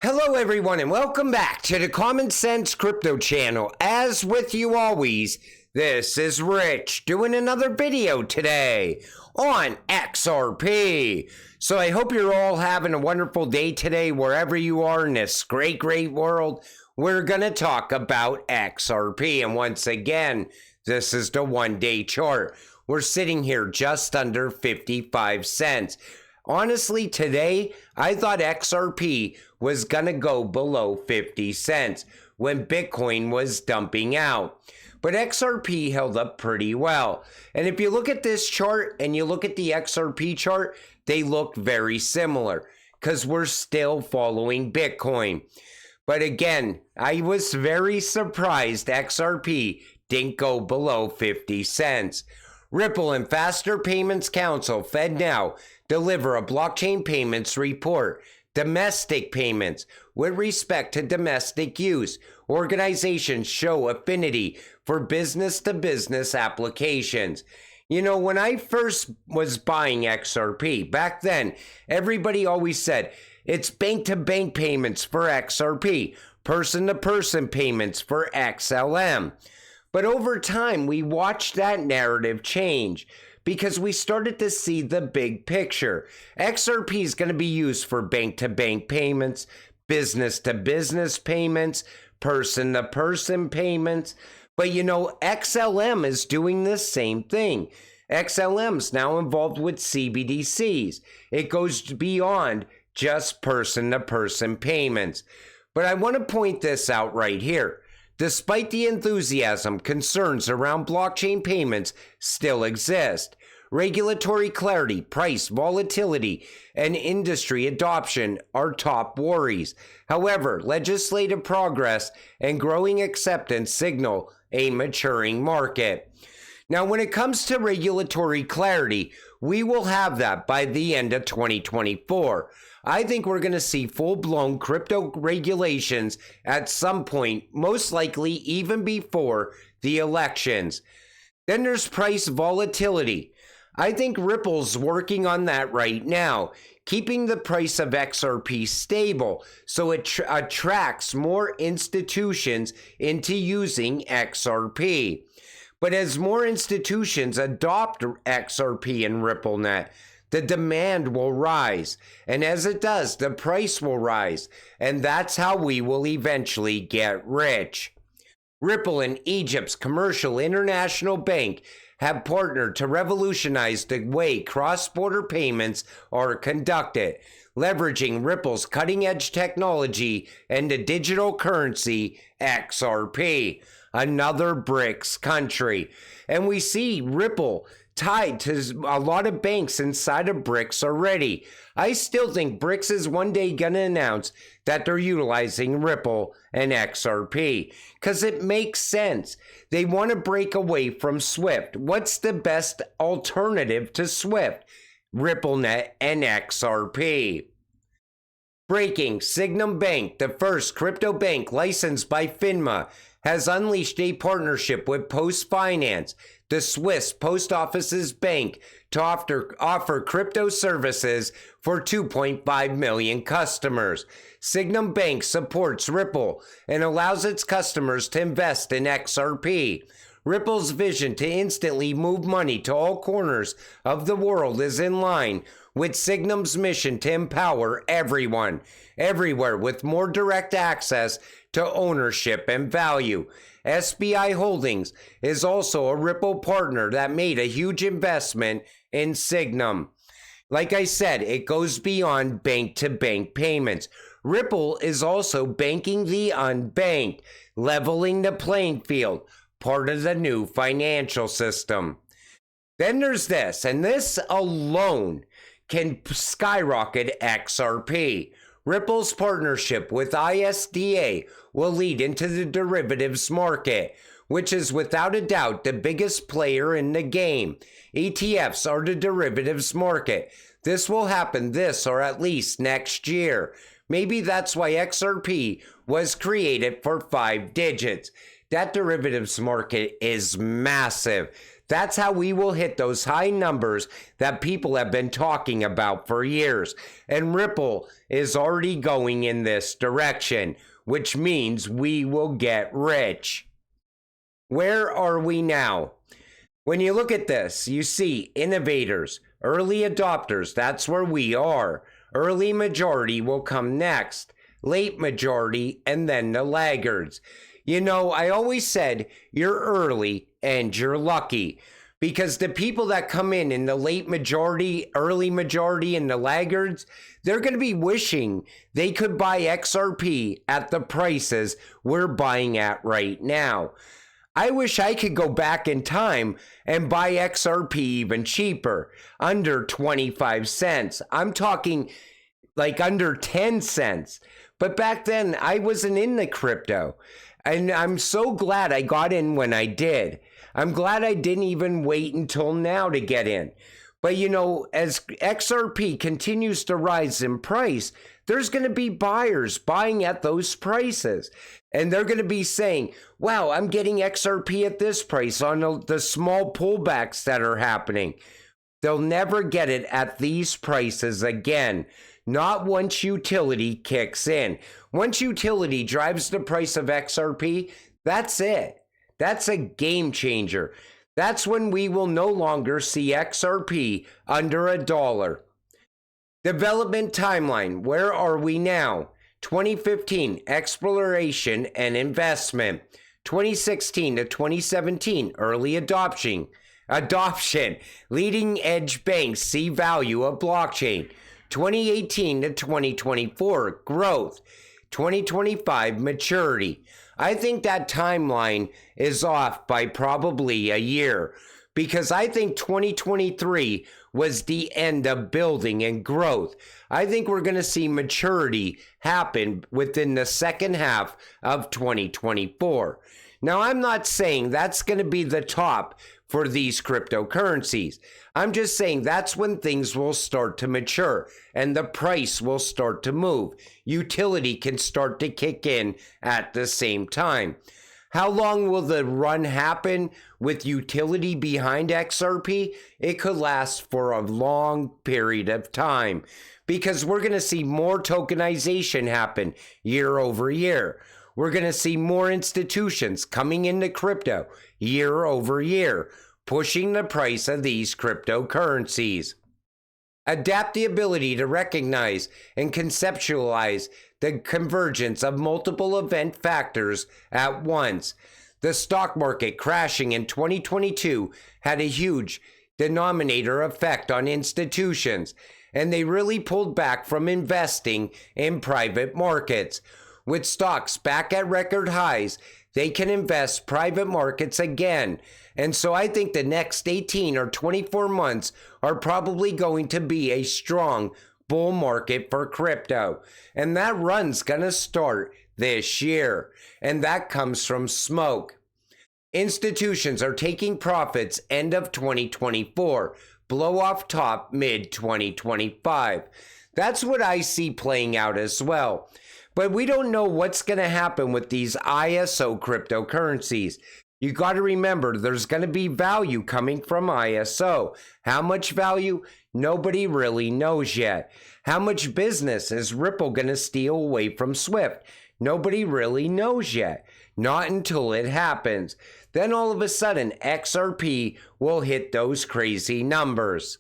Hello everyone and welcome back to the Common Sense Crypto channel. As with you always, this is Rich doing another video today on XRP. So I hope you're all having a wonderful day today wherever you are in this great world. We're going to talk about XRP, and once again, this is the one-day chart. We're sitting here just under 55 cents. Honestly, today, I thought XRP was going to go below 50 cents when Bitcoin was dumping out. But XRP held up pretty well. And if you look at this chart and you look at the XRP chart, they look very similar because we're still following Bitcoin. But again, I was very surprised XRP didn't go below 50 cents. Ripple and Faster Payments Council, FedNow, deliver a blockchain payments report. Domestic payments. With respect to domestic use, organizations show affinity for business-to-business applications. You know, when I first was buying XRP, back then, everybody always said, it's bank-to-bank payments for XRP, person-to-person payments for XLM. But over time, we watched that narrative change because we started to see the big picture. XRP is going to be used for bank-to-bank payments, business-to-business payments, person-to-person payments. But you know, XLM is doing the same thing. XLM's now involved with CBDCs. It goes beyond just person-to-person payments. But I want to point this out right here. Despite the enthusiasm, concerns around blockchain payments still exist. Regulatory clarity, price volatility, and industry adoption are top worries. However, legislative progress and growing acceptance signal a maturing market. Now, when it comes to regulatory clarity, we will have that by the end of 2024. I think we're going to see full-blown crypto regulations at some point, most likely even before the elections. Then there's price volatility. I think Ripple's working on that right now, keeping the price of XRP stable so it attracts more institutions into using XRP. But as more institutions adopt XRP and RippleNet, the demand will rise. And as it does, the price will rise. And that's how we will eventually get rich. Ripple and Egypt's commercial international bank have partnered to revolutionize the way cross-border payments are conducted, leveraging Ripple's cutting-edge technology and the digital currency XRP, another BRICS country. And we see Ripple tied to a lot of banks inside of BRICS already. I still think BRICS is one day going to announce that they're utilizing Ripple and XRP because it makes sense. They want to break away from SWIFT. What's the best alternative to SWIFT? RippleNet and XRP. Breaking: Sygnum Bank, the first crypto bank licensed by FINMA, has unleashed a partnership with Post Finance, the Swiss post office's bank, to offer crypto services for 2.5 million customers. Sygnum Bank supports Ripple and allows its customers to invest in XRP. Ripple's vision to instantly move money to all corners of the world is in line with Sygnum's mission to empower everyone, everywhere, with more direct access to ownership and value. SBI Holdings is also a Ripple partner that made a huge investment in Sygnum. Like I said, it goes beyond bank-to-bank payments. Ripple is also banking the unbanked, leveling the playing field, part of the new financial system. Then there's this, and this alone can skyrocket XRP. Ripple's partnership with ISDA will lead into the derivatives market, which is without a doubt the biggest player in the game. ETFs are the derivatives market. This will happen this or at least next year. Maybe that's why XRP was created for 5 digits. That derivatives market is massive. That's how we will hit those high numbers that people have been talking about for years. And Ripple is already going in this direction, which means we will get rich. Where are we now? When you look at this, you see innovators, early adopters, that's where we are. Early majority will come next, late majority, and then the laggards. You know, I always said you're early and you're lucky, because the people that come in the late majority, early majority, and the laggards, they're going to be wishing they could buy XRP at the prices we're buying at right now. I wish I could go back in time and buy XRP even cheaper, under 25 cents. I'm talking like under 10 cents. But back then, I wasn't in the crypto. And I'm so glad I got in when I did. I'm glad I didn't even wait until now to get in. But you know, as XRP continues to rise in price, there's going to be buyers buying at those prices. And they're going to be saying, wow, I'm getting XRP at this price on the small pullbacks that are happening. They'll never get it at these prices again. Not once utility kicks in. Once utility drives the price of XRP, that's it. That's a game changer. That's when we will no longer see XRP under $1. Development timeline. Where are we now? 2015, exploration and investment. 2016 to 2017, early adoption. Leading edge banks see value of blockchain. 2018 to 2024, growth. 2025, maturity. I think that timeline is off by probably a year, because I think 2023 was the end of building and growth. I think we're going to see maturity happen within the second half of 2024. Now, I'm not saying that's going to be the top for these cryptocurrencies. I'm just saying that's when things will start to mature and the price will start to move. Utility can start to kick in at the same time. How long will the run happen with utility behind XRP? It could last for a long period of time, because we're going to see more tokenization happen year over year. We're going to see more institutions coming into crypto year over year, pushing the price of these cryptocurrencies. Adapt the ability to recognize and conceptualize the convergence of multiple event factors at once. The stock market crashing in 2022 had a huge denominator effect on institutions, and they really pulled back from investing in private markets. With stocks back at record highs, they can invest private markets again. And so I think the next 18 or 24 months are probably going to be a strong bull market for crypto. And that run's going to start this year. And that comes from smoke. Institutions are taking profits end of 2024, blow off top mid 2025. That's what I see playing out as well. But we don't know what's going to happen with these ISO cryptocurrencies. You got to remember, there's going to be value coming from ISO. How much value? Nobody really knows yet. How much business is Ripple going to steal away from Swift? Nobody really knows yet. Not until it happens. Then all of a sudden, XRP will hit those crazy numbers.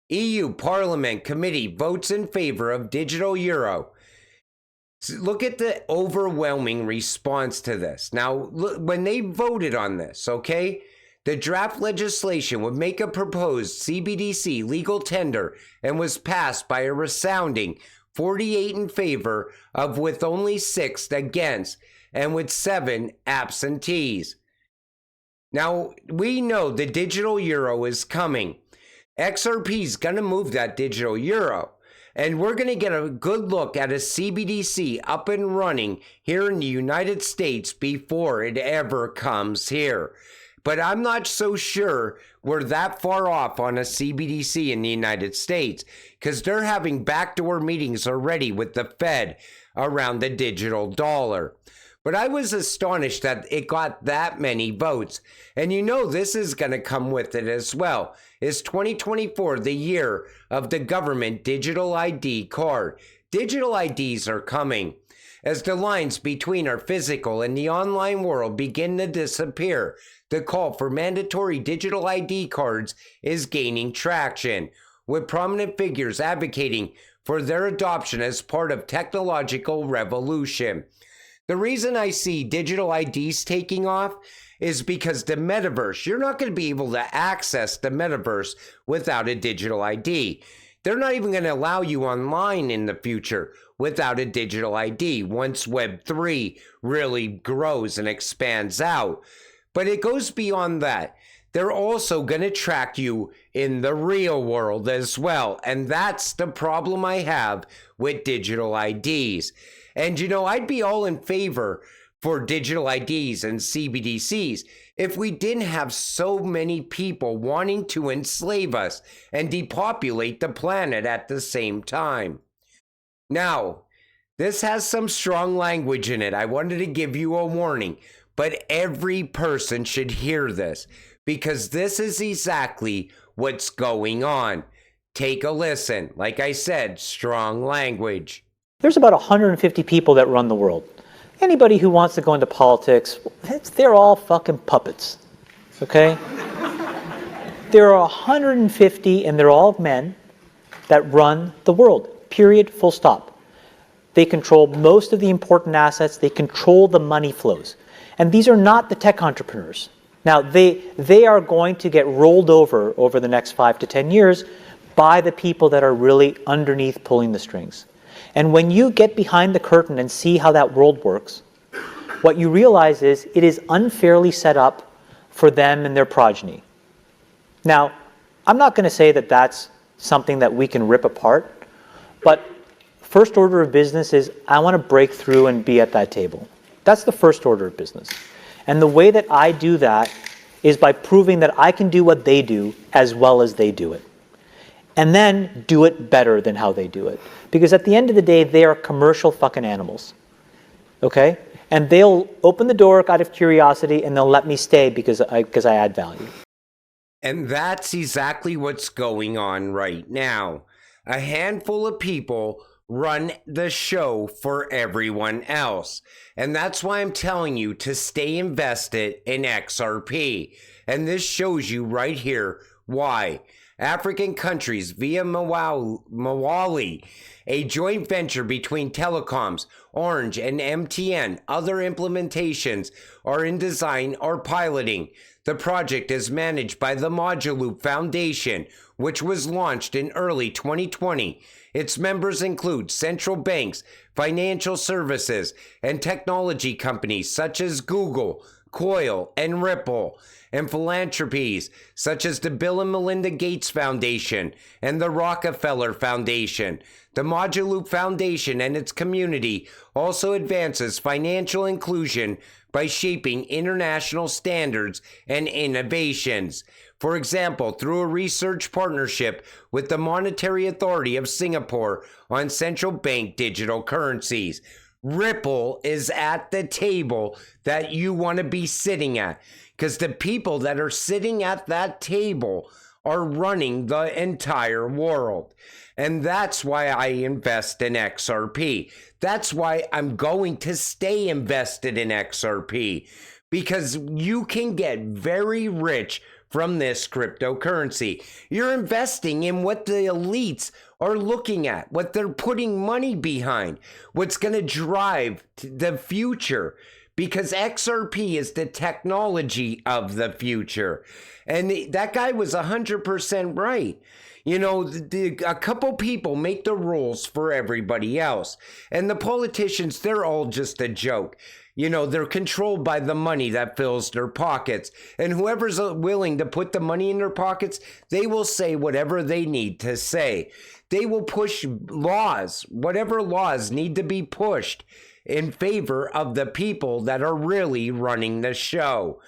EU Parliament Committee votes in favor of digital euro. Look at the overwhelming response to this. Now, look, when they voted on this, okay, the draft legislation would make a proposed CBDC legal tender and was passed by a resounding 48 in favor of, with only 6 against, and with 7 absentees. Now, we know the digital euro is coming. XRP is going to move that digital euro. And we're going to get a good look at a CBDC up and running here in the United States before it ever comes here. But I'm not so sure we're that far off on a CBDC in the United States, because they're having backdoor meetings already with the Fed around the digital dollar. But I was astonished that it got that many votes. And you know this is going to come with it as well. Is 2024 the year of the government digital ID card? Digital IDs are coming. As the lines between our physical and the online world begin to disappear, the call for mandatory digital ID cards is gaining traction, with prominent figures advocating for their adoption as part of technological revolution. The reason I see digital IDs taking off is because the metaverse, you're not going to be able to access the metaverse without a digital ID. They're not even going to allow you online in the future without a digital ID once Web3 really grows and expands out. But it goes beyond that. They're also going to track you in the real world as well. And that's the problem I have with digital IDs. And you know, I'd be all in favor for digital IDs and CBDCs if we didn't have so many people wanting to enslave us and depopulate the planet at the same time. Now, this has some strong language in it. I wanted to give you a warning, but every person should hear this because this is exactly what's going on. Take a listen. Like I said, strong language. There's about 150 people that run the world. Anybody who wants to go into politics, they're all fucking puppets, okay? There are 150, and they're all men, that run the world, period, full stop. They control most of the important assets. They control the money flows. And these are not the tech entrepreneurs. Now, they are going to get rolled over the next 5 to 10 years by the people that are really underneath pulling the strings. And when you get behind the curtain and see how that world works, what you realize is it is unfairly set up for them and their progeny. Now, I'm not going to say that that's something that we can rip apart, but first order of business is I want to break through and be at that table. That's the first order of business. And the way that I do that is by proving that I can do what they do as well as they do it. And then do it better than how they do it. Because at the end of the day, they are commercial fucking animals. Okay? And they'll open the door out of curiosity and they'll let me stay because I add value. And that's exactly what's going on right now. A handful of people run the show for everyone else. And that's why I'm telling you to stay invested in XRP. And this shows you right here why. African countries via Mawali, a joint venture between telecoms, Orange and MTN, other implementations are in design or piloting. The project is managed by the Moduloop Foundation, which was launched in early 2020. Its members include central banks, financial services, and technology companies such as Google, Coil, and Ripple, and philanthropies such as the Bill and Melinda Gates Foundation and the Rockefeller Foundation. The Moduloop Foundation and its community also advances financial inclusion by shaping international standards and innovations. For example, through a research partnership with the Monetary Authority of Singapore on central bank digital currencies. Ripple is at the table that you want to be sitting at, because the people that are sitting at that table are running the entire world. And that's why I invest in XRP. That's why I'm going to stay invested in XRP, because you can get very rich from this cryptocurrency. You're investing in what the elites are looking at, what they're putting money behind, what's going to drive the future, because XRP is the technology of the future. And that guy was 100% right. You know, a couple people make the rules for everybody else. And the politicians, they're all just a joke. You know, they're controlled by the money that fills their pockets. And whoever's willing to put the money in their pockets, they will say whatever they need to say. They will push laws, whatever laws need to be pushed in favor of the people that are really running the show.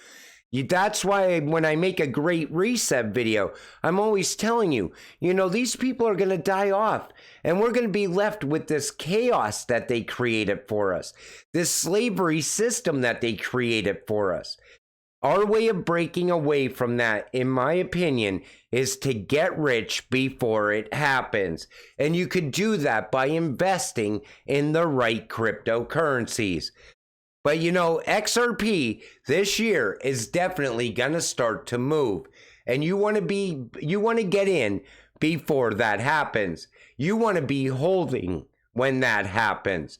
That's why when I make a great reset video, I'm always telling you, these people are going to die off and we're going to be left with this chaos that they created for us, this slavery system that they created for us. Our way of breaking away from that, in my opinion, is to get rich before it happens. And you could do that by investing in the right cryptocurrencies. But XRP this year is definitely going to start to move. And you want to get in before that happens. You want to be holding when that happens.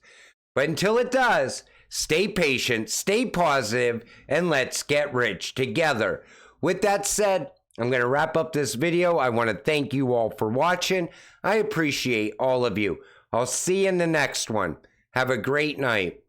But until it does, stay patient, stay positive, and let's get rich together. With that said, I'm going to wrap up this video. I want to thank you all for watching. I appreciate all of you. I'll see you in the next one. Have a great night.